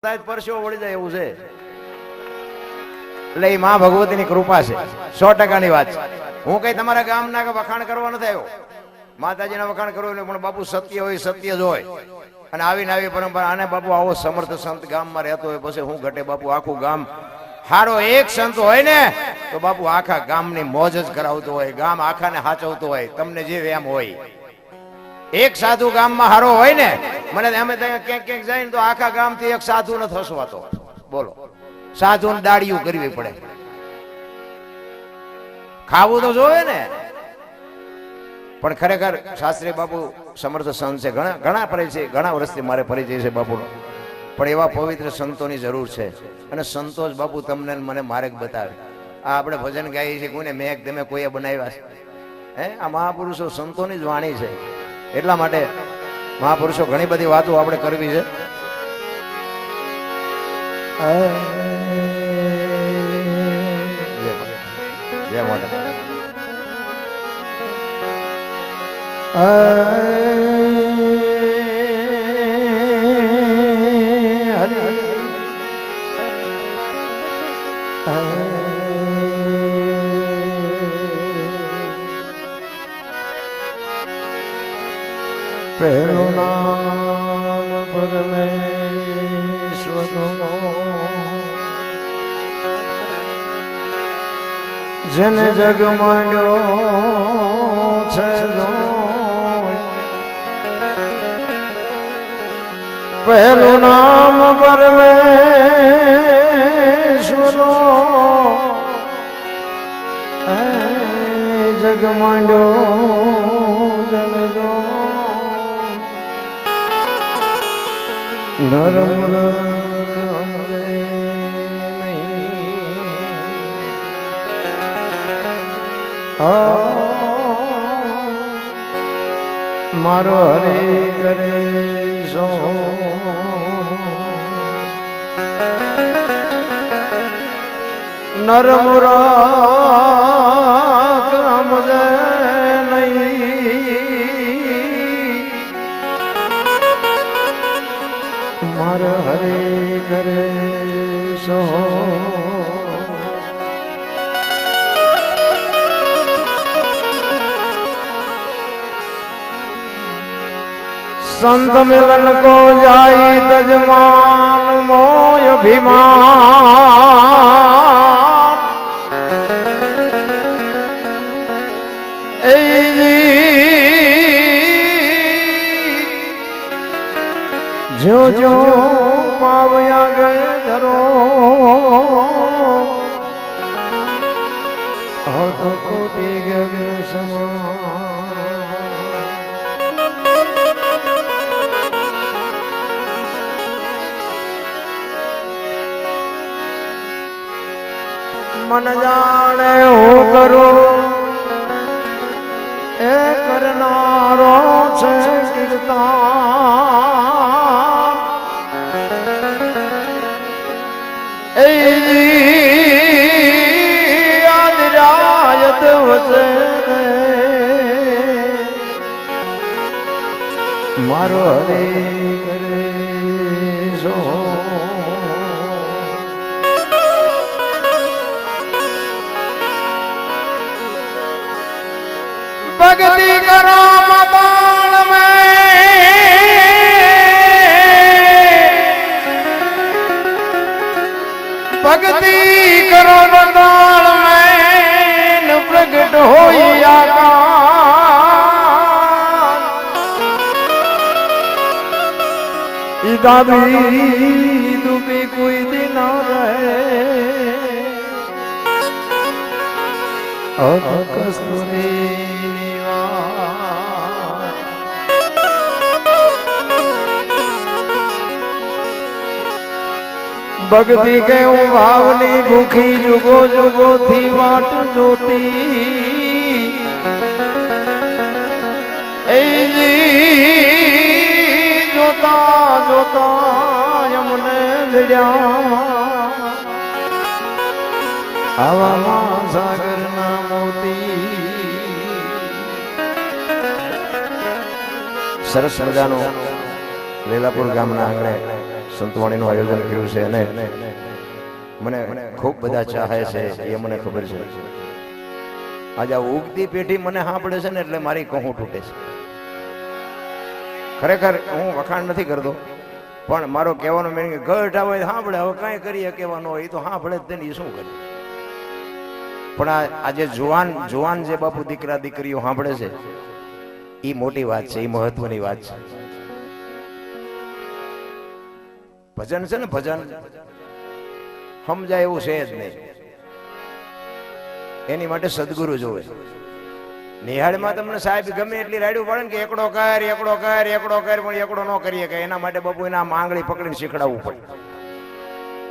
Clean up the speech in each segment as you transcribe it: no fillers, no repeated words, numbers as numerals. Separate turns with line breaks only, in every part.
પરસેવો વળી જાય એવું છે. એટલે એ માં ભગવતીની કૃપા છે, 100%ની વાત છે. હું કઈ તમારા ગામના વખાણ કરવા નથી આવ્યો, માતાજીના વખાણ કરવું એટલે પણ બાપુ સત્ય હોય સત્ય જ હોય. અને આવીને આવી પરંપરા અને બાપુ આવો સમર્થ સંત ગામમાં રહેતો હોય પછી હું ઘટે બાપુ. આખું ગામ હારો એક સંત હોય ને તો બાપુ આખા ગામની મોજ જ કરાવતો હોય, ગામ આખાને હાચવતો હોય. તમને જે એમ હોય એક સાધુ ગામમાં હારો હોય ને, મને અમે ક્યાંક ક્યાંક જાય ને તો આખા ગામથી એક સાધુ ન થસવાતો. બોલો, સાધુને દાડિયું કરવી પડે, ખાવું તો જોવે ને. પણ ખરેખર શાસ્ત્રી બાપુ સમર્થ સંત છે, ઘણા પરિચય, ઘણા વર્ષથી મારે પરિચય છે બાપુનો. પણ એવા પવિત્ર સંતોની જરૂર છે અને સંતોષ બાપુ તમને મને માર્ગ બતાવે. આ આપણે ભજન ગાઈએ છીએ, કોઈને મેઘ તમે કોઈએ બનાવ્યા છે? આ મહાપુરુષો સંતોની જ વાણી છે. એટલા માટે મહાપુરુષો ઘણી બધી વાતો આપણે કરવી છે. જય મોટા.
પહેલું નામ પરમેશ્વરનું, જેને જગ માંડ્યો છે. પહેલું નામ પરમેશ્વરનું, જગ માંડ્યો જગજો નરમ મારો હરે કરે સો નરમ રામ જય મારો હરે કરે સો संत मिलन को जाई तजमान मोय अभिमान जो जो पावया गए धरो तो कोटि गए समान मन जाने हो करो ए करनारो छे कीर्तन ए आज रायत वसे मारो हरे करे सो भक्ति करो मदान में भक्ति करो मदान में न प्रगट होई आकाश दादी डूबी कोई दिन रहे और कस्तूरी भक्ति के भावनी भूखी जुगो जुगो थी वाट जोती जोता जोता यमुने भिड़्या आवा सागर ना मोती
સરસ મજાનો લીલાપુર ગામના આંગણે સંતવાણીનું આયોજન કર્યું છે અને મને ખૂબ બધા ચાહે છે એ મને ખબર છે. આજે આ ઉગતી પેઢી મને સાંભળે છે ને એટલે મારી કહું તૂટે છે. ખરેખર હું વખાણ નથી કરતો, પણ મારો કહેવાનો મેં ગઢા હોય સાંભળે, હવે કાંઈ કરીએ કહેવાનો હોય એ તો સાંભળે જ તેને શું કરે. પણ આજે જુવાન જે બાપુ દીકરા દીકરીઓ સાંભળે છે એ મોટી વાત છે, એ મહત્વની વાત છે. ભજન છે ને ભજન સમજાય એવું છે જ નહીં. એની માટે સદગુરુ જોવે. નિહાળમાં તમને સાહેબ ગમે એટલી રાડ્યું પડે ને કે એકડો કર એકડો કર એકડો કર, પણ એકડો ન કરીએ કે એના માટે બાપુ એના આંગળી પકડીને શીખડાવવું પડે.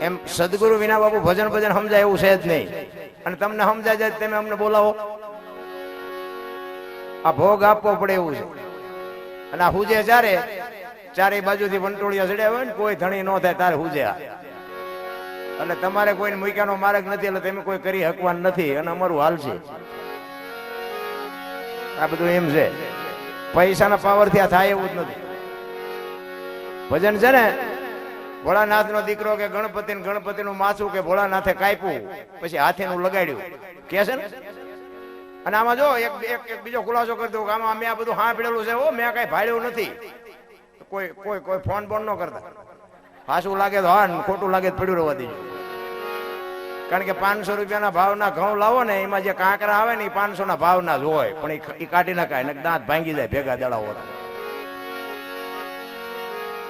એમ સદગુરુ વિના બાપુ ભજન સમજાય એવું છે જ નહીં. અને તમને સમજાય જાય તમે અમને બોલાવો, આ ભોગ આપવો પડે એવું છે. અને આ હુજે ચારે બાજુથી વંટોળિયા ચડ્યા હોય ને કોઈ ધણી ન થાય તારે હુજે. એટલે તમારે કોઈને મૂક્યાનો માર્ગ નથી, એટલે તમે કોઈ કરી હકવાન નથી. અને અમારું હાલ છે આ બધું એમ છે. પૈસાના પાવરથી આ થાય એવું જ નથી. ભજન છે ને ભોળાનાથ નો દીકરો કે ગણપતિ નું માથું કે ભોળાનાથે કાપ્યું પછી હાથીનું લગાડ્યું કે છે ને. અને આમાં જો એક બીજો ખુલાસો કરી દઉં કે આમાં મેં આ બધું સાંભળેલું છે. મેં કઈ ભાડ્યું નથી. કોઈ ફોન બોન ન કરતા. હાસું લાગે તો હા, ખોટું લાગે તો પડ્યું રહેવા દેજો. કારણ કે 500 રૂપિયાના ભાવના ઘઉં લાવો ને એમાં જે કાંકરા આવે ને એ 500 ના ભાવના જ હોય, પણ એ કાઢી નખાય ને દાંત ભાંગી જાય ભેગા દડાવો.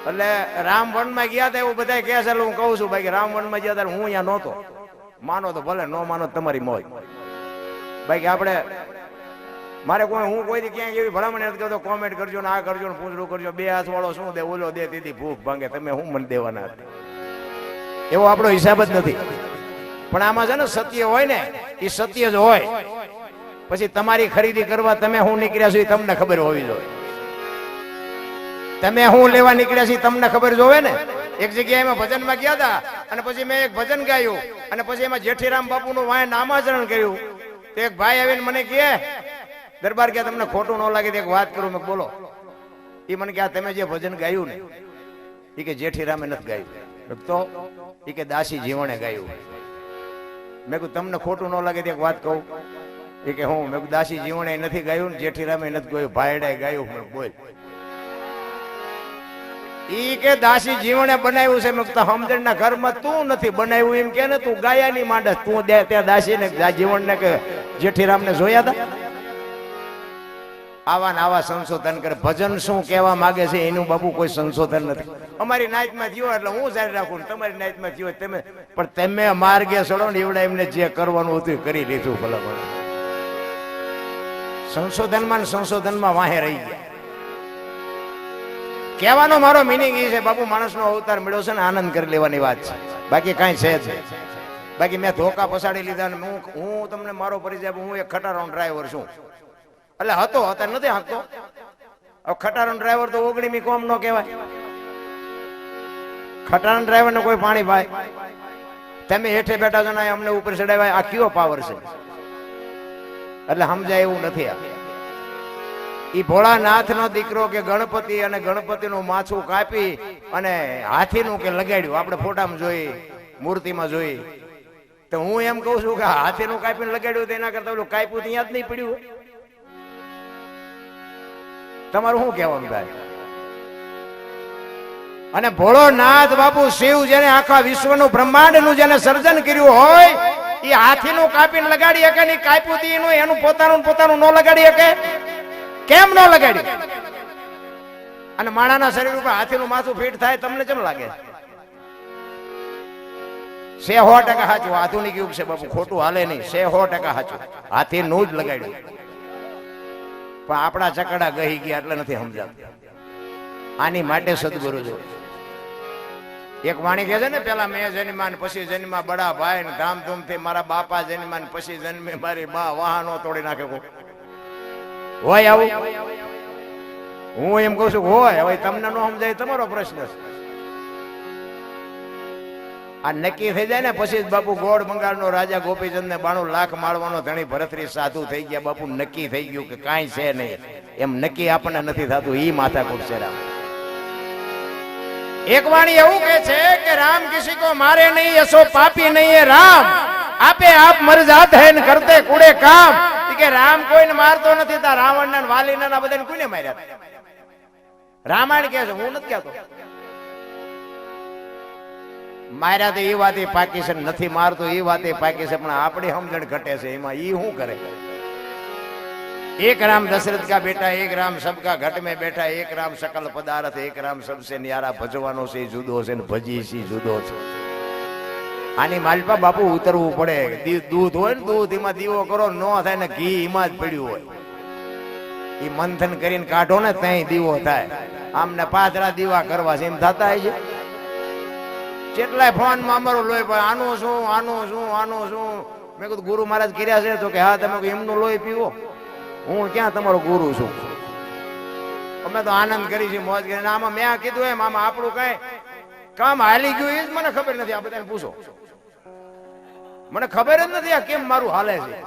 એટલે રામવનમાં ગયા હતા એવું બધા કહે છે. હું કહું છું ભાઈ રામવનમાં ગયા હતા હું અહીંયા નહોતો. માનો તો ભલે, ન માનો તમારી મોજ. ભાઈ આપણે મારે હું કોઈ ક્યાંય એવી ભલામણ નથી કરતો કોમેન્ટ કરજો ને આ કરજો ને પૂછડું કરજો. 2 હાથ વાળો શું દે, ઓલો દે, દીદી ભૂખ ભાંગે, તમે હું મને દેવાના હતા. એવો આપણો હિસાબ જ નથી. પણ આમાં છે ને સત્ય હોય ને એ સત્ય જ હોય. પછી તમારી ખરીદી કરવા તમે હું નીકળ્યા છો એ તમને ખબર હોવી જોઈએ. તમે હું લેવા નીકળ્યા છો તમને ખબર જોવે ને. એક જગ્યાએ એમાં ભજનમાં ગયા હતા અને પછી મેં એક ભજન ગાયું અને પછી એમાં જેઠીરામ બાપુનું વાય નામાચરણ કર્યું. તો એક ભાઈ આવીને મને કહે દરબાર કે તમને ખોટું ન લાગે એક વાત કરું. મેં બોલો. એ મને કે તમે જે ભજન ગાયું ને એ કે જેઠીરામે નથી ગાયું, તો એ કે દાસી જીવણે ગાયું. મેં કહ્યું તમને ખોટું ન લાગે એક વાત કહું. એ કે હું. મેં દાસી જીવણે નથી ગાયું, જેઠીરામે નથી ગાયું, ભાઈડાએ ગાયું. બોલ. ઈ કે દાસી જીવણે બનાવ્યું છે. મેં સમજણ ના ઘરમાં તું નથી બનાવ્યું એમ કે ને, તું ગાયાની માંડસ. તું દે ત્યાં દાસી ને જીવણ ને કે જેઠીરામ ને જોયા હતા. આવા ને આવા સંશોધન કરે. ભજન શું કહેવા માંગે છે એનું બાબુ કોઈ સંશોધન નથી. અમારી નાઈટમાં થયો એટલે હું જારી રાખું, તમારી નાઈટમાં થયો તમે. પણ તમે માર્ગે ચડો ને એવડે એમને જે કરવાનું હતું કરી લીધું. ભલા સંશોધનમાં વાહે રહી ગયા. કહેવાનો મારો મિનિંગ એ છે બાપુ માણસનો અવતાર મળ્યો છે ને આનંદ કરી લેવાની વાત છે, બાકી કાંઈ છે જ નહીં. બાકી મેં ધોકા પસાડી લીધા ને હું તમને મારો પરિચય, હું એક ખટારો ડ્રાઈવર છું. એટલે હતો અત્યારે નથી હાંકતો. હવે ખટારો ડ્રાઈવર તો 19મી કોમ નો કહેવાય. ખટારા ડ્રાઈવર ને કોઈ પાણી ભાઈ તમે હેઠે બેઠા છો ને અમને ઉપર ચડાવ્યા. આ કયો પાવર છે? એટલે સમજાય એવું નથી. આ ઈ ભોળાનાથ નો દીકરો કે ગણપતિ અને ગણપતિનું માથું કાપી અને હાથીનું કે લગાડ્યું. આપણે ફોટામાં જોઈ, મૂર્તિમાં જોઈ. તો હું એમ કઉ છું કે હાથીનું કાપીને લગાડ્યું તો એના કરતા ઓલું કાપ્યું ત્યાં જ નહીં પડ્યું. તમારું શું કહેવાનું થાય? અને ભોળોનાથ બાપુ શિવ જેને આખા વિશ્વનું બ્રહ્માંડનું જેને સર્જન કર્યું હોય એ હાથીનું કાપીને લગાડી શકે ને કાપ્યું એનું પોતાનું ન લગાડી શકે. કેમ ન લગાડ્યું? અને માણાના શરીર ઉપર હાથીનું માથું ફીટ થાય તમને કેમ લાગે? 100% સાચું. આધુનિક યુગ છે બાપુ, ખોટું હાલે નહીં. 100% સાચું. હાથીનું જ લગાડ્યું. પણ આપણા ચકડા ગહી ગયા એટલે નથી સમજાતું. આની માટે સદગુરુ જો. એક વાણી કહે છે ને, પેલા મેં જન્મ્યા પછી જન્મા બડા ભાઈ ને ધામધૂમથી મારા બાપા જન્મ્યા પછી જન્મે મારી બા વાહનો તોડી નાખે. હોય આવું? હું એમ કઉ છું હોય. હવે તમને ન સમજાય તમારો પ્રશ્ન છે. આ નક્કી થઈ જાય ને પછી બાપુ ગોળ બંગાળનો રાજા ગોપીચંદ ને 92 લાખ માળવાનો ધણી ભરતરી સાધુ થઈ ગયા. બાપુ નક્કી થઈ ગયું કે કાંઈ છે નહીં. એમ નક્કી આપણને નથી થતું. ઈ માથાકૂટ છે. एक वाणी એવું કહે છે કે રામ किसी को मारे नहीं ऐसो पापी नहीं है राम आपे आप मर जाते हैं न करते कूड़े काम કે રામ કોઈને મારતો નથી તા રાવણ ને વાલી ને આ બધાને કોઈને માર્યા રામાયણ કહે છે હું નથી કહેતો માર્યા તો એ વાતે પાકી છે નથી મારતો એ વાતે પાકી છે પણ આપણી સમજણ ઘટે છે એમાં ઈ શું કરે एक राम दशरथ का बेटा एक राम सबका घट में बैठा एक राम सकल पदार्थ एक राम सबसे न्यारा भजવાનો છે જુદો છે ને ભજી છે જુદો છે આની માલપા બાપુ ઉતરવું પડે દૂધ હોય ને દૂધ એમાં દીવો કરો ન થાય ને ઘી એમાં જ પડ્યું હોય એ મંથન કરીને કાઢો ને ત્યાં દીવો થાય આમને પાથરા દીવા કરવા છે એમ થતા છે કેટલાય ફોન માં અમારું લોહી પડે આનું શું આનું શું આનું શું મેં કીધું ગુરુ મહારાજ કર્યા છે તો કે હા તમે એમનું લોહી પીવો હું ક્યાં તમારો ગુરુ છું અમે તો આનંદ કરી છે મોજ કરીને આમાં મેં કીધું એમ આમાં આપણું કઈ કામ હાલી ગયું એ જ મને ખબર નથી આ બધાને પૂછો મને ખબર જ નથી આ કેમ મારું હાલે છે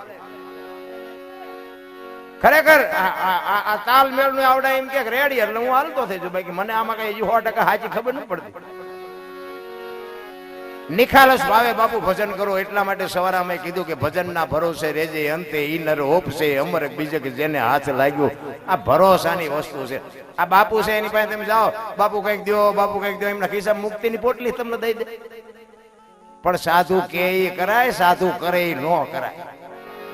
ખરેખર આ તાલમેલ નું આવડે એમ કે રેડી એટલે હું હાલતો થઈ છું બાકી મને આમાં કઈ 100% સાચી ખબર નથી પડતી નિખાલસ ભાવે બાપુ ભજન કરો એટલા માટે સવારે અમે કીધું કે ભજનના ભરોસે રેજે અંતે ઈનર હોપશે અમર બીજે કે જેને હાથ લાગ્યો આ ભરોસાની વસ્તુ છે આ બાપુ છે એની પાસે તમે જાઓ બાપુ કઈક દો બાપુ કઈક દો એમના ખિસ્સા મુક્તિની પોટલી તમને દઈ દે પણ સાધુ કે ઈ કરાય સાધુ કરે ઈ ન કરાય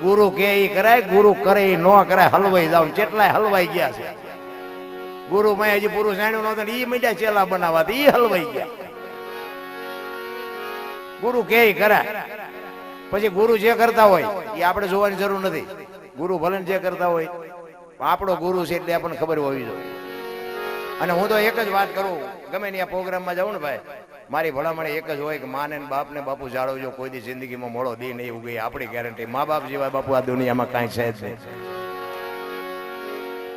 ગુરુ કે ઈ કરાય ગુરુ કરે ઈ ન કરાય હલવાઈ જાવ કેટલાય હલવાઈ ગયા છે ગુરુ મેં હજી પૂરું જાણ્યું નહોતું ઈ મીઠા ચેલા બનાવવા ઈ હલવાઈ ગયા ગુરુ કે કરાય પછી ગુરુ જે કરતા હોય એ આપણે જોવાની જરૂર નથી ગુરુ ભલે જે કરતા હોય આપણો ગુરુ છે એટલે આપણને ખબર હોવી જોઈએ અને હું તો એક જ વાત કરું ગમે ને આ પ્રોગ્રામમાં જાઉં ને ભાઈ મારી ભલામણ એક જ હોય કે માને ને બાપ ને બાપુ જાળવજો કોઈ દી જિંદગીમાં મોડો દી નહીં ઉગી આપણી ગેરંટી મા બાપ જેવા બાપુ આ દુનિયામાં કાંઈ છે જ નહીં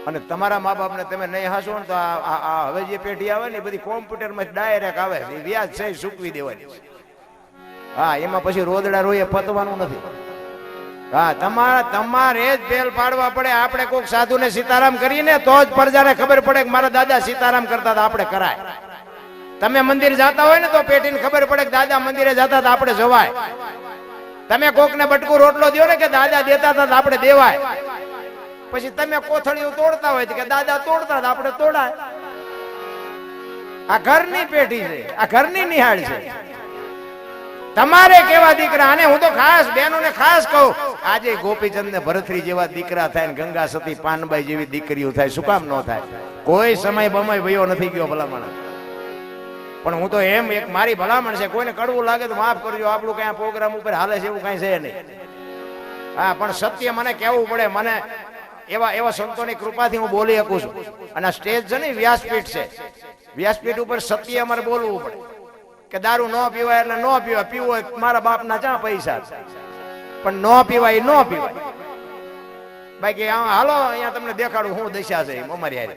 અને તમારા મા બાપ ને તમે નહીં હાસો ને તો આ હવે જે પેઢી આવે ને એ બધી કોમ્પ્યુટરમાં ડાયરેક્ટ આવે વ્યાજ છે ચૂકવી દેવાની હા એમાં પછી રોદડા રોઈએ પતવાનું નથી હા તમારે જ બેલ પાડવા પડે આપણે કોઈક સાધુને સીતારામ કરીને તો જ પ્રજાને ખબર પડે કે મારા દાદા સીતારામ કરતા હતા આપણે કરાય તમે મંદિર જાતા હોય ને તો પેટીને ખબર પડે કે દાદા મંદિરે જતા હતા આપણે જવાય તમે કોકને બટકું રોટલો દો ને કે દાદા દેતા હતા આપણે દેવાય પછી તમે કોથળીઓ તોડતા હોય કે દાદા તોડતા હતા આપણે તોડાય આ ઘરની પેઢી છે આ ઘરની નિહાળ છે તમારે કેવા દીકરા અને હું તો ખાસ બહેનોને ખાસ કહું આજે ગોપીચંદ ને ભરતરી જેવા દીકરા થાય ને ગંગા સતી પાનબાઈ જેવી દીકરીઓ થાય શું કામ ન થાય કોઈ સમય બમય ભયો નથી ગયો ભલામણ પણ હું તો એમ એક મારી ભલામણ છે કોઈને કડવું લાગે તો માફ કરજો આપણું કઈ પ્રોગ્રામ ઉપર હાલે છે એવું કઈ છે નહીં હા પણ સત્ય મને કહેવું પડે મને એવા સંતોની કૃપાથી હું બોલી શકું છું અને આ સ્ટેજ છે ને વ્યાસપીઠ છે વ્યાસપીઠ ઉપર સત્ય અમારે બોલવું પડે કે દારૂ ન પીવાય એટલે ન પીવાય પીવું હોય મારા બાપના ચા પૈસા પણ ન પીવાય ન પીવાય બાકી હાલો અહીંયા તમને દેખાડું હું દશા છે અમારી હારે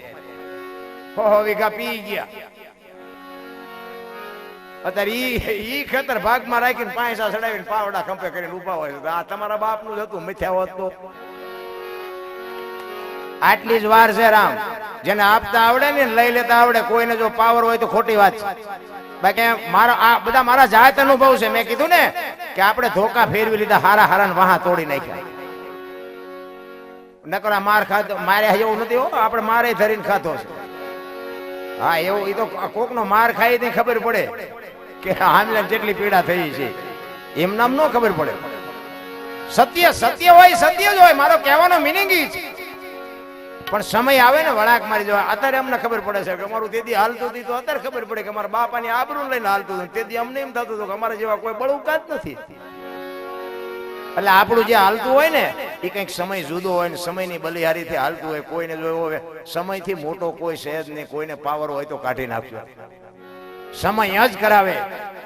હો વીઘા પી ગયા અત્યારે ઈ ખેતર ભાગમાં રાખીને પાંચા ચડાવીને પાવડા ખંપે કરીને ઉભા હોય આ તમારા બાપનું જ હતું મિથ્યા હોત તો આટલી જ વાર છે રામ જેને આપતા આવડે ને લઈ લેતા આવડે કોઈને જો પાવર હોય તો ખોટી વાત છે બાકી મારા આ બધા મારા જાત અનુભવ છે મેં કીધું ને કે આપણે ધોકા ફેરવી લીધા હારા હારા ને વાહા તોડી નાખ્યા નકરા માર ખાતો મારે એવું નથી હો આપણે મારે ધરીને ખાતો છે હા એવું એ તો કોકનો માર ખાઈ ને ખબર પડે કે હામલે જેટલી પીડા થઈ છે એમ નામ ન ખબર પડે સત્ય સત્ય હોય સત્ય જ હોય મારો કહેવાનો મિનિંગ ઈ છે પણ સમય આવે ને વળાક મારી જવા અત્યારે અમને ખબર પડે છે કે અમારું તેદી હાલતું હતી તો અત્યારે ખબર પડે કે અમારા બાપાની આબરૂ લઈને હાલતું હતું તેદી અમને એમ થતું હતું કે અમારા જેવા કોઈ બળુકા જ નથી એટલે આપણું જે હાલતું હોય ને એ કંઈક સમય જુદો હોય ને સમયની બલિહારીથી હાલતું હોય કોઈને જો હવે સમયથી મોટો કોઈ છે જ નહીં કોઈને પાવર હોય તો કાઢી નાખજો સમય જ કરાવે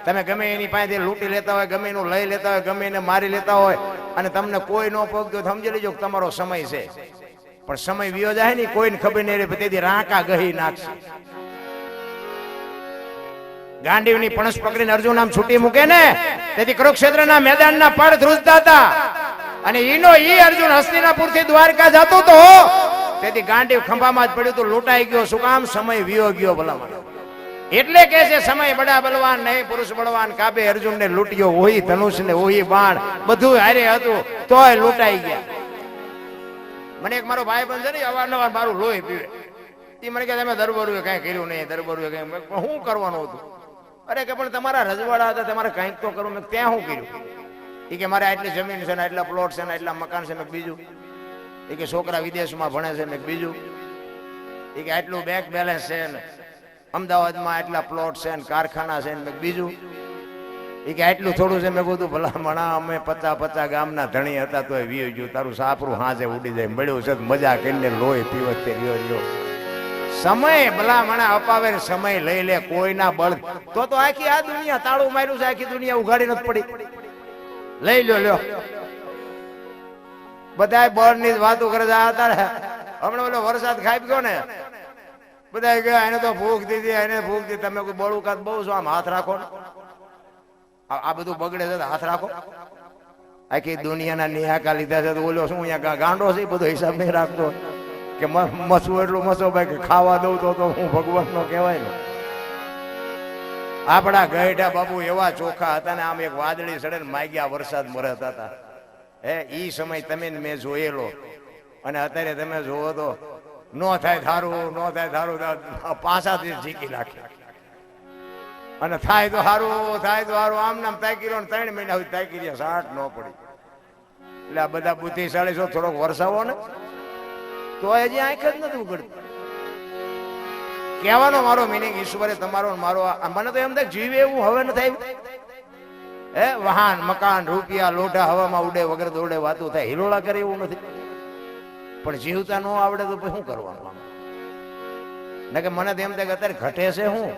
તમે ગમે એની પાસેથી લૂંટી લેતા હોય ગમે એનું લઈ લેતા હોય ગમે એને મારી લેતા હોય અને તમને કોઈ ન પગતો સમજી લેજો કે તમારો સમય છે પણ સમય વિયો જાય ને કોઈને ખબર નહીં રહે તેથી રાંકા ગહી નાખશે ગાંડીવની પણસ પકડીને અર્જુન આમ છૂટી મૂકે ને તેથી કુરુક્ષેત્રના મેદાનના પડ ધ્રુજતા હતા અને ઈ અર્જુન હસ્તિનાપુર થી દ્વારકા જતો તો તેથી ગાંડીવ ખંભામાં જ પડ્યું તો લૂંટાઈ ગયો શું કામ સમય વિયો ગયો ભલામણ એટલે કે છે સમય બડા બલવાન નહીં પુરુષ બળવાન. કાબે અર્જુન ને લૂંટ્યો, ઓહી ધનુષ ને ઓહી બાણ, બધું હારે હતું તોય લૂંટાઈ ગયા. મને એક મારો ભાઈ બંધ છે ને, અવારનવાર મારું લોહી પીવે. એ મને કે તમે દરબારુએ કઈ કર્યું નહીં, દરબારુએ કઈ. શું કરવાનું હતું? અરે કે પણ તમારા રજવાડા હતા, તમારે કંઈક તો કરવું. મેં ત્યાં શું કર્યું? એ કે મારે આટલી જમીન છે ને, આટલા પ્લોટ છે ને, આટલા મકાન છે. મેં બીજું? એ કે છોકરા વિદેશમાં ભણે છે. મેં બીજું? એ કે આટલું બેંક બેલેન્સ છે ને, અમદાવાદમાં આટલા પ્લોટ છે ને, કારખાના છે ને. મેં બીજું? એ કે આટલું થોડું છે. મેં કીધું ભલામણા અમે 50 ગામના ધણી હતા તોય વીયો ગયું. તારું સાપરું હાજે ઉડી જાય. મળ્યું છે મજા કરીને લોહી પીવત તે રહ્યો. સમય ભલામણા અપાવે, સમય લઈ લે કોઈના બળ. તો આખી આ દુનિયા તાળું માર્યું છે, આખી દુનિયા ઉઘાડી નથી પડી. લઈ લ્યો બધા બળ ની વાતો કરે છે. હમણાં ઓલો વરસાદ ખાઈ ગયો ને, બધા ગયા એને તો ભૂખ દીધી, એને ભૂખ દીધી. તમે કોઈ બળું કાત બહુ છો, આમ હાથ રાખો ને. આ બધું બગડે છે, હાથ રાખો. આખી દુનિયાના નિહાકા લીધા છે તો ઓલો શું અહીંયા ગાંડો છે, બધો હિસાબ નહીં રાખતો કે મસવું એટલું મસો ભાઈ કે ખાવા દઉં તો હું ભગવાન નો કહેવાય ને. આપણા ગઈઢા બાપુ એવા ચોખ્ખા હતા ને, આમ એક વાદળી સડે ને માગ્યા વરસાદ મરતા હતા. ઈ સમય તમે મેં જોયેલો. અને અત્યારે તમે જોવો તો નો થાય થારું, નો થાય થારું, પાસાથી ઝીકી નાખે. અને થાય તો સારું, થાય તો સારું. આમ નામ તાકી રહ્યો, 3 મહિના સુધી તાકી રહ્યા, 60 ન પડી. એટલે આ બધા બુદ્ધિશાળી છો, થોડોક વરસાવો ને તો હજી આંખ જ નથી ઉગડતી. કહેવાનો મારો મિનિંગ, ઈશ્વરે તમારો મારો, મને તો એમ થાય જીવે એવું હવે ન થાય. વાહન મકાન રૂપિયા લોઢા હવામાં ઉડે, વગર દોડે વાતું થાય, હિલોળા કરે એવું નથી. પણ જીવતા ન આવડે તો શું કરવાનું? ને કે મને તો એમ થાય કે અત્યારે ઘટે છે હું.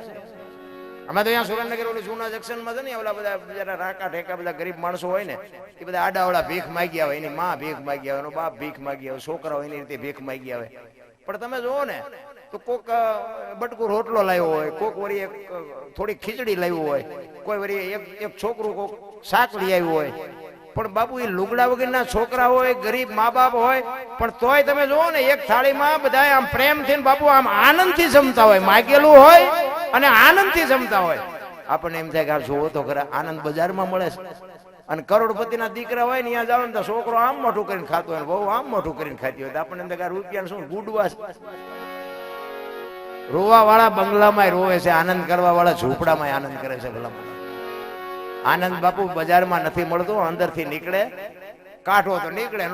અમે તો અહીંયા સુરેન્દ્રનગર ઓલી જૂના જંકશનમાં છે ને, ઓલા બધા બિચારા રાકા ઠેકા બધા ગરીબ માણસો હોય ને, એ બધા આડાવડા ભીખ માગ્યા હોય. એની માં ભીખ માગ્યા હોય, એનો બાપ ભીખ માગ્યા હોય, છોકરાઓ એની રીતે ભીખ માગ્યા હોય. પણ તમે જોવો ને તો કોક બટકું રોટલો લાવ્યો હોય, કોક વળી એક થોડી ખીચડી લાવ્યું હોય, કોઈ વળી એક છોકરું કોક શાક લઈ આવ્યું હોય. પણ બાપુ એ લુગડા વગરના છોકરા હોય, ગરીબ મા બાપ હોય, પણ તોય તમે જોવો ને એક થાળીમાં બધા આમ પ્રેમથી બાપુ આમ આનંદથી જમતા હોય. માગેલું હોય અને આનંદથી જમતા હોય. આપણને એમ થાય કે જોવો તો ખરા, આનંદ બજારમાં મળે છે. અને કરોડપતિના દીકરા હોય ને ત્યાં જાવ ને તો છોકરો આમ મોટું કરીને ખાતો હોય, બહુ આમ મોટું કરીને ખાતી હોય. આપણને એમ થાય કે રૂપિયા શું ગુડવા છે. રોવા વાળા બંગલામાં રોવે છે, આનંદ કરવા વાળા ઝૂંપડામાં આનંદ કરે છે. ભલામાં આનંદ બાપુ બજારમાં નથી મળતો, અંદરથી નીકળે. કાઢો તો નીકળે.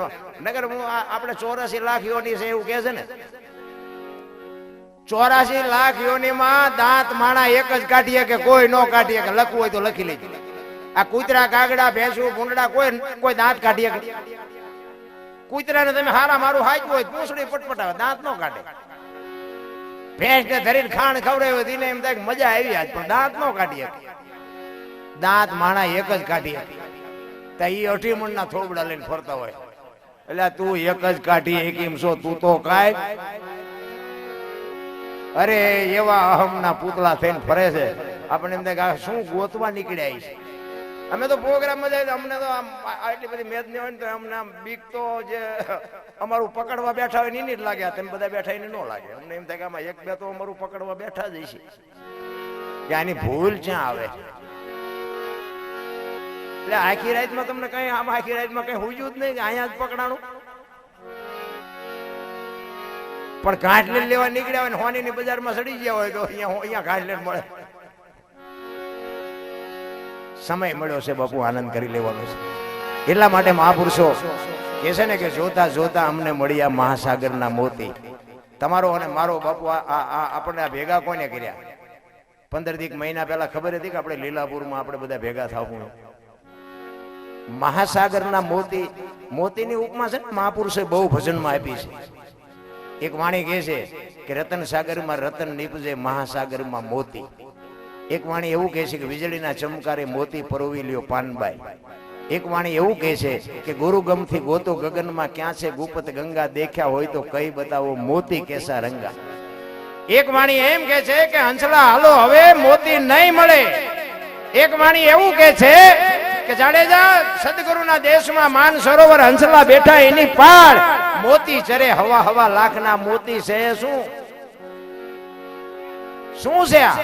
નગર હું આપણે 84 લાખ યોની છે એવું કે છે ને, 84 લાખ યોનીમાં દાંત માણા એક જ કાઢીએ કે કોઈ નો કાઢીએ, કે લખવું હોય તો લખી લેજો. આ કૂતરા કાગડા ભેંસું ભૂંડડા કોઈ દાંત કાઢીએ? કૂતરાને તમે હારા મારું હાચવું હોય પૂંછડી પટપટાવે, દાંત નો કાઢે. ભેંસ ને ધરીને ખાણ ખવડાવ્યો તેને એમ થાય મજા આવી આજ, પણ દાંત નો કાઢીએ. દાંત માણા એક જ કાઢીએ. તો એ 18 મણના થોબડા લઈને ફરતા હોય. એટલે તું એક જ કાઢી એમ છો, તું તો કાય. અરે એવા અહમના પૂતળા થઈને ફરે છે. આપણે એમ થાય કે શું ગોતવા નીકળ્યા છે. અમે તો પ્રોગ્રામમાં જાય, અમને તો આટલી બધી મેદ નહીં હોય ને તો અમને આમ બીક તો જે અમારું પકડવા બેઠા હોય એની જ લાગે. તેમ બધા બેઠા એને ન લાગે. અમને એમ થાય કે આમાં 1-2 તો અમારું પકડવા બેઠા જ છે, કે આની ભૂલ ક્યાં આવે. એટલે આખી રાતમાં તમને કઈ આમ આખી રાતમાં કઈ હુજ્યું જ નહીં કે અહીંયા જ પકડાણું. પણ ઘાટલેટ લેવા નીકળ્યા હોય ને હોનીની બજારમાં સડી ગયા હોય તો અહીંયા ઘાટલેટ મળે. સમય મળ્યો છે બાપુ, આનંદ કરી લેવાનો છે. એટલા માટે મહાપુરુષો કે છે ને કે જોતા જોતા અમને મળ્યા મહાસાગરના મોતી. તમારો અને મારો બાપુ આપણને આ ભેગા કોને કર્યા? 15 મહિના પહેલા ખબર હતી કે આપણે લીલાપુરમાં આપણે બધા ભેગા થવું. મહાસાગરના મોતી, મોતીની ઉપમા છે ને મહાપુરુષે બહુ ભજનમાં આપી છે. એક વાણી કહે છે કે રતન સાગરમાં રતન નીપજે, મહાસાગરમાં મોતી. એક વાણી એવું કહે છે કે વીજળીના ચમકારે મોતી પરોવી લ્યો પાનબાઈ. એક વાણી એવું કહે છે કે ગુરુગમથી ગોતો ગગનમાં ક્યાં છે ગુપત ગંગા, દેખ્યા હોય તો કઈ બતાવો મોતી કેસા રંગા. એક વાણી એમ કહે છે કે હંસલા હાલો હવે મોતી નહીં મળે. એક વાણી એવું કહે છે કે જાડેજા સદગુરુના દેશમાં માન સરોવર હંસલા બેઠા એની પાર મોતી ચરે હવા હવા લાખના મોતી છે. શું છે આ?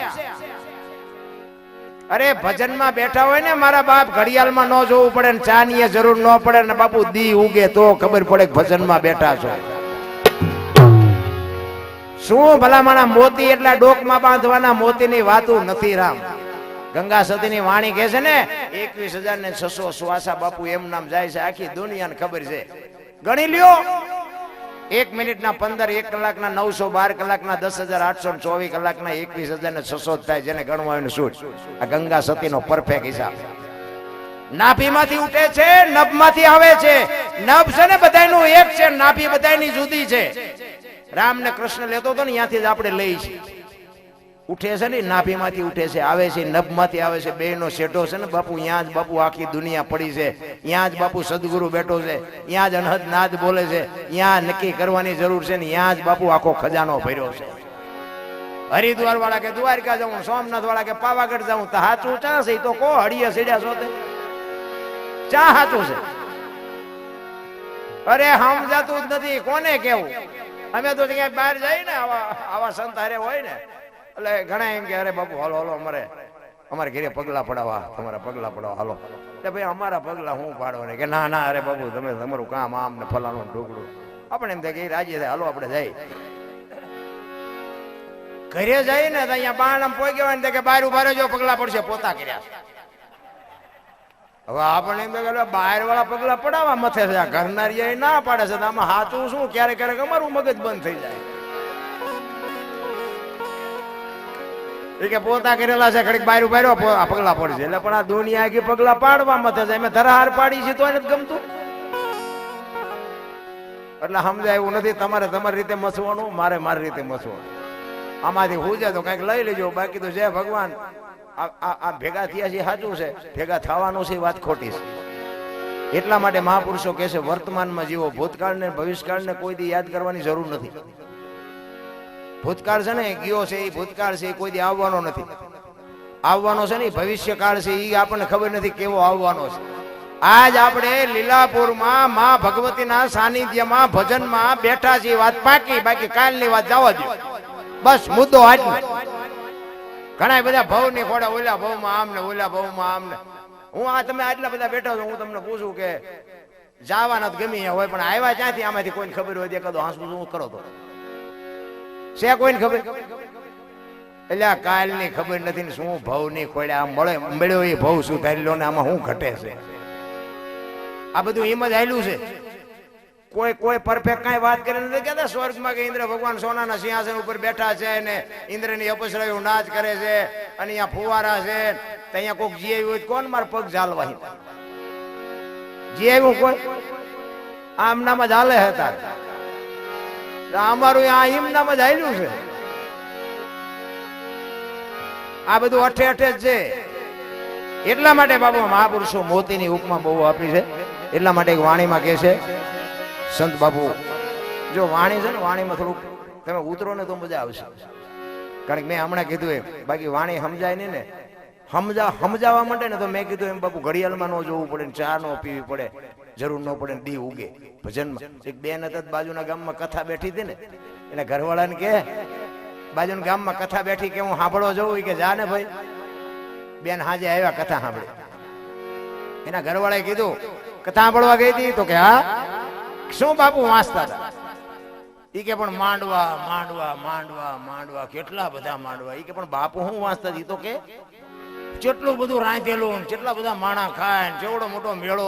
અરે ભજનમાં બેઠા હોય ને મારા બાપ ઘડિયાળમાં ન જોવું પડે ને ચાની જરૂર ન પડે ને બાપુ દી ઉગે તો ખબર પડે કે ભજનમાં બેઠા છો. શું ભલામણા મોતી એટલા ડોકમાં બાંધવાના મોતીની વાતું નથી રામ. ગંગા સતીની વાણી કહે છે ને 21,600 શ્વાસા બાપુ એમ નામ જાય છે, આખી દુનિયાને ખબર છે. ગણી લ્યો 1 મિનિટના 15, 1 કલાકના 900, 12 કલાકના 10,800, 24 કલાકના 21,600 થાય. જેને ગણવા હોય શું? આ ગંગા સતીનો પરફેક્ટ હિસાબ. નાભીમાંથી ઉઠે છે, નભમાંથી આવે છે. નભ છે ને બધાયનું એક છે, નાભી બધાયની જુદી છે. રામ ને કૃષ્ણ લેતો હતો ને ત્યાંથી જ આપણે લઈ છીએ. ઉઠે છે ને નાભીમાંથી ઉઠે છે, આવે છે નભમાંથી આવે છે. બેનો શેઠો છે ને બાપુ, ત્યાં જ બાપુ આખી દુનિયા પડી છે. ત્યાં જ બાપુ સદગુરુ બેઠો છે, ત્યાં જ અનહદ નાદ બોલે છે. ત્યાં નક્કી કરવાની જરૂર છે ને ત્યાં જ બાપુ આખો ખજાનો ભર્યો છે. હરિદ્વાર વાળા કે દ્વારકા જાઉં, સોમનાથ વાળા કે પાવાગઢ જાઉં, તો હાચું ચા છે? તો કો હડિયા સીડ્યા છો તે ચા હાચું છે? અરે સમજાતું જ નથી, કોને કેવું? અમે તો ક્યાંય બહાર જઈએ ને આવા સંત હારે હોય ને એટલે ઘણા એમ કે અરે બાપુ હાલો હાલો અમારે ઘરે પગલા પડાવવા, તમારા પગલા પડાવવા હાલો. એટલે ભાઈ અમારા પગલા હું પાડવા કે ના ના અરે બાપુ તમે તમારું કામ આમ ને ફલાણું ઢોકળું. આપણે એમ થાય કે રાજી થાય, હાલો આપણે જઈએ. ઘરે જઈએ ને તો અહીંયા બાણ આમ પોઈ ગયો ને કે બહાર ઉભા રહેજો પગલા પડશે, પોતા કર્યા. હવે આપણે એમ કે બહાર વાળા પગલા પડાવવા મથે છે, ઘરના રિયા ના પાડે છે. આમાં હાચું શું? ક્યારેક ક્યારેક અમારું મગજ બંધ થઈ જાય. એ કે પોતા કરેલા છે, ઘડીક બહાર ઉભા પગલા પડશે. એટલે પણ આ દુનિયા કે પગલા પાડવા મથે છે. અમે ધરાહાર પાડી છે તો નથી ગમતું. એટલે સમજાય એવું નથી. તમારે તમારી રીતે મસવાનું, મારે મારી રીતે મસવાનું. આમાંથી હું જાય તો કઈક લઈ લેજો, બાકી તો જય ભગવાન. આ ભેગા થયા છે સાચું છે, ભેગા થવાનું છે વાત ખોટી છે. એટલા માટે મહાપુરુષો કહે છે વર્તમાનમાં જીવો, ભૂતકાળ ને ભવિષ્યકાળ ને કોઈ દી યાદ કરવાની જરૂર નથી. ભૂતકાળ છે ને ગયો છે, એ ભૂતકાળ છે, એ કોઈ દી આવવાનો નથી. આવવાનો છે ને ભવિષ્યકાળ છે, એ આપણને ખબર નથી કેવો આવવાનો છે. આજ આપણે લીલાપુરમાં માં ભગવતીના સાનિધ્યમાં ભજનમાં બેઠા છીએ, વાત પાકી. બાકી કાલની વાત જવા દો, બસ મુદ્દો આટલો. ઘણા બધા ભાવ ની ખોડા, ઓલા ભાવમાં આમ ને ઓલા ભાવમાં આમ ને. હું આ તમે આટલા બધા બેઠા છો, હું તમને પૂછું કે જવાના તો ગમે હોય, પણ આવ્યા ક્યાંથી? આમાંથી કોઈને ખબર હોય એકાદો હાંસવું હું કરો તો છે કોઈને ખબર? એટલે આ કાલની ખબર નથી ને શું ભાવ ની ખોડ્યા મળે મળ્યો એ ભાવ શું થાય લો ને આમાં શું ઘટે છે? આ બધું એમ જ આયલું છે. કોઈ પરફેક્ટ કઈ વાત કરે નથી કહેતા સ્વર્ગમાં કે ઇન્દ્ર ભગવાન સોનાના સિંહાસન ઉપર બેઠા છે ને ઇન્દ્રની અપસરાઓ નાચ કરે છે અને અહીંયા ફુવારા છે. તો અહીંયા કોઈક જી આવ્યું હોય કોણ માર પગ ઝાલવા? જી આવ્યું કોઈ આમ નામ જ હાલે હતા. અમારું આ એમ નામ જ હાલ્યું છે. આ બધું અઠે અઠે જ છે. એટલા માટે બાબુ મહાપુરુષો મોતીની ઉપમા બહુ આપી છે. એટલા માટે વાણીમાં કહે છે સંત બાપુ, જો વાણી છે ને વાણીમાં થોડુંક તમે ઉતરો ને તો મજા આવશે. કારણ કે મેં હમણાં કીધું એમ, બાકી વાણી સમજાય નહીં ને. સમજાવવા માંડે ને તો મેં કીધું એમ બાપુ ઘડિયાળમાં ન જોવું પડે, ચા ન પીવી પડે, જરૂર ન પડે, દી ઉગે ભજનમાં. એક બેન હતા બાજુના ગામમાં કથા બેઠી હતી ને, એને ઘરવાળાને કે બાજુના ગામમાં કથા બેઠી કે હું સાંભળવા જવું? કે જા ને ભાઈ. બેન હાજે આવ્યા કથા સાંભળે. એના ઘરવાળાએ કીધું કથા સાંભળવા ગઈ હતી? તો કે હા. શું બાપુ વાંચતા હતા? ઈ કે પણ માંડવા માંડવા માંડવા માંડવા, કેટલા બધા માંડવા. ઈ કે પણ બાપુ હું વાંચતા હતી? તો કે કેટલું બધું રાંધેલું, કેટલા બધા માણા ખાય, જેવડો મોટો મેળો.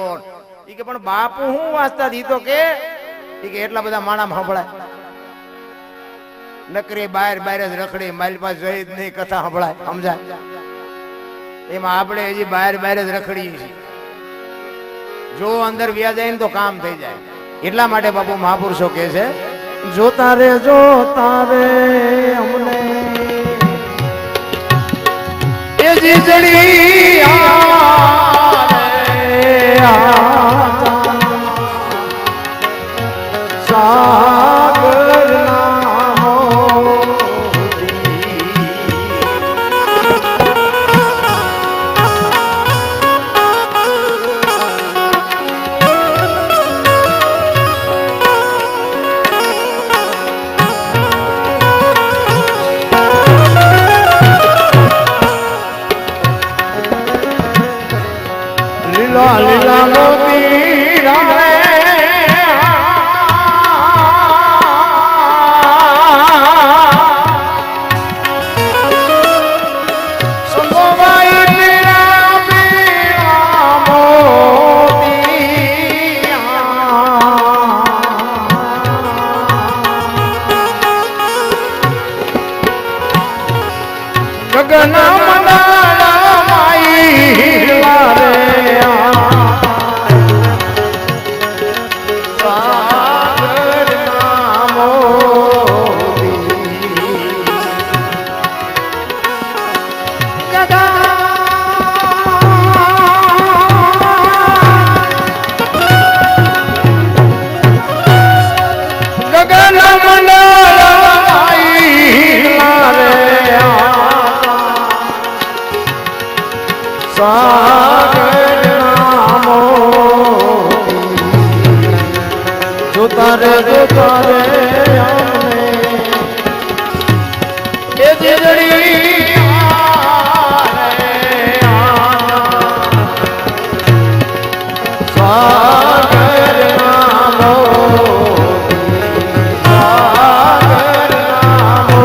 ઈ કે પણ બાપુ હું વાંચતા હતી? તો કે એટલા બધા માણા સાંભળાય? નકરી બહાર બહાર જ રખડી, મારી પાસે જઈ જ નહીં, કથા સાંભળાય સમજાય? એમાં આપણે હજી બહાર બહાર જ રખડી છીએ. જો અંદર વ્યા જાય ને તો કામ થઈ જાય. એટલા માટે બાપુ મહાપુરુષો કહે છે જોતા રે અમને એ જીજડી સાગર
લીલા લીલા મોતી રાણે ગગન મંડળ માઈ લારે સાગર નામો ગગન મંડળ માઈ લારે સાગર નામો જોતા રે અમને એ દીદડી સાગર નામો સાગર નામો